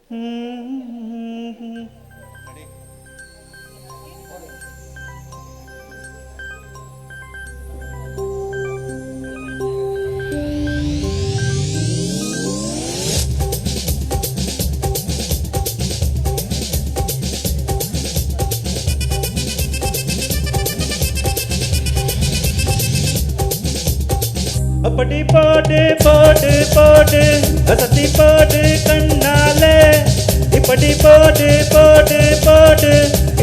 அப்படி போடு போடு போடு அசத்தி போடு கண்ணாலே இப்படி போடு போடு போடு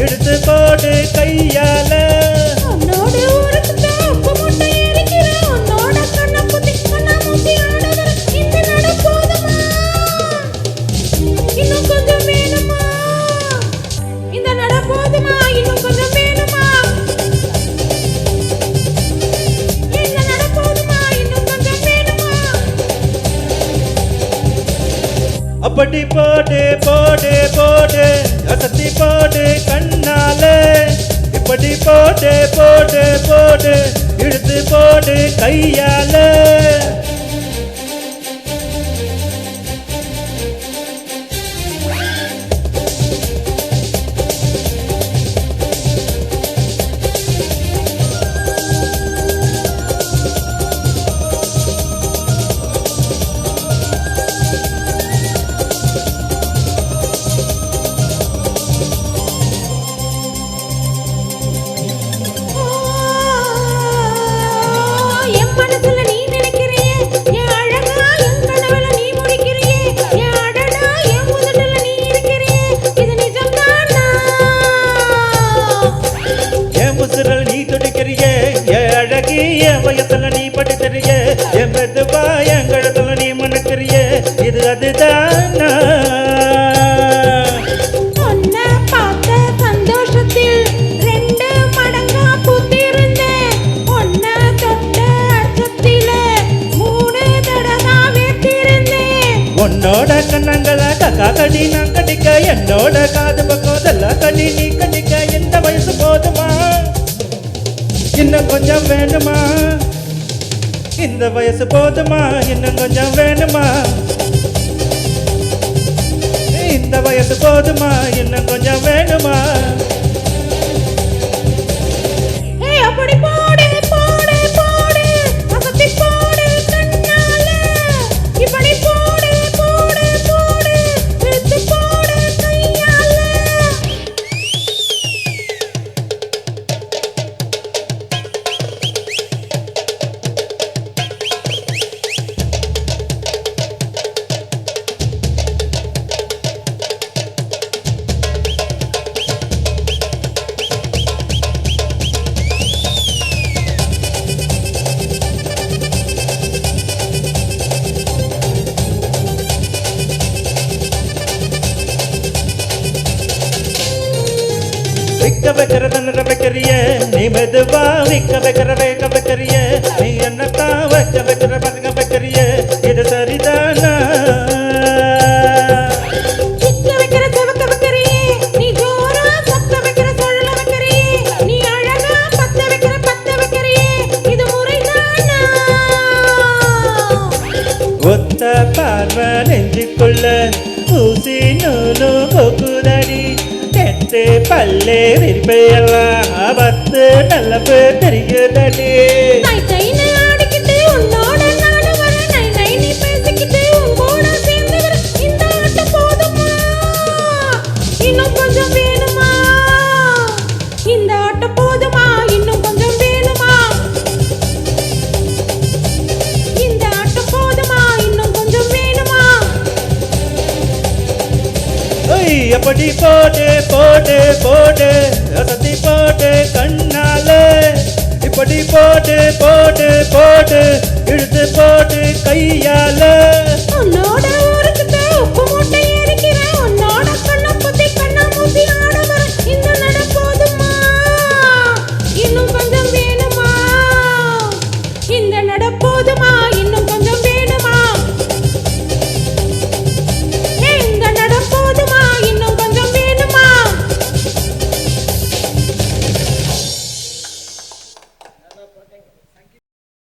எடுத்து போடு கையால உன்னோட ஊருக்கு தப்பு முட்டை எரிக்கிற உன்னோட கண்ண புத்தி கண்ண மூட்டி ஆடுற இந்த நட போதுமா இன்னும் கொஞ்சம் வேணுமா இந்த நட போதுமா இன்னும் கொஞ்சம் வேணுமா இந்த நட போதுமா இன்னும் கொஞ்சம் வேணுமா அப்படி போடு போடு போடு அசத்தி போடு கண்ணாலே இப்படி போடு போடு போடு எடுத்து போடு கையால என் மனசுல நீ நினைக்கிறியே என் அழகா என் கனவுல நீ முடிக்கிறியே என் அடடா என் உதட்டுல நீ இருக்கிறியே இது நிஜம்தானா என் முசுரல் நீ துடிக்கிறியே என் அழகி என் வயசுல நீ படிக்கிறியே என் மெதுவா என் கழுத்துல நீ மணக்கிறியே இது அதுதானா உன்னை பார்த்த சந்தோஷத்தில் 2 மடங்கா பூத்திருந்தேன் உன்னை தொட்ட அச்சத்தில 3 தடவை வேர்த்திருந்தேன் உன்னோட கண்ணங்களை கக்கா கடி நான் கடிக்க என்னோட காது பக்கோதல்ல கடி நீ கடிக்க எந்த வயசு போதுமா இன்னும் கொஞ்சம் வேணுமா இந்த வயசு போதுமா இன்னும் கொஞ்சம் வேணுமா இந்த வயசு போதுமா இன்னும் கொஞ்சம் வேணுமா ஏய் அப்படி போடு போடு போடு அசத்தி போடு கண்ணால இப்படி போடு போடு போடு எடுத்து போடு கையால விக்க வைக்கிறத நிற வைக்கிறியே நீ மெதுவா விக்க வைக்கிற வேக வைக்கிறியே நீ என்னத்தான் வச்ச வைக்கிற பதங்க வைக்கிறியே இது சரிதானா சிக்க வைக்கிற செவக்க வைக்கிறியே நீ ஜோரா சத்த வைக்கிற சொல்ல வைக்கிறியே நீ அழகா பத்த வைக்கிற பத்த வைக்கிறியே இது முறைதானா ஒத்த பார்வை நெஞ்சுக்குள்ள ஊசி நூலு கொக்குதடி கெட்டு பல்லே விரிப்பையெல்லாம் பத்து நல்ல தெரியுதடி தை தைன்னு ஆடிக்கிட்டு உன்னோட நானு வரேன் நை நை நீ பேசிக்கிட்டு உன் கூட சேர்ந்து வர இந்த ஆட்டம் போதுமா இன்னும் கொஞ்சம் வேணுமா இந்த ஆட்டம் போதுமா இன்னும் கொஞ்சம் வேணுமா இந்த ஆட்டம் போதுமா இன்னும் கொஞ்சம் வேணுமா ஒய் அப்படி போடு போடு போடு அசத்தி போடு கண்ணாலே இப்படி போடு போடு போடு இழுத்து போடு கையால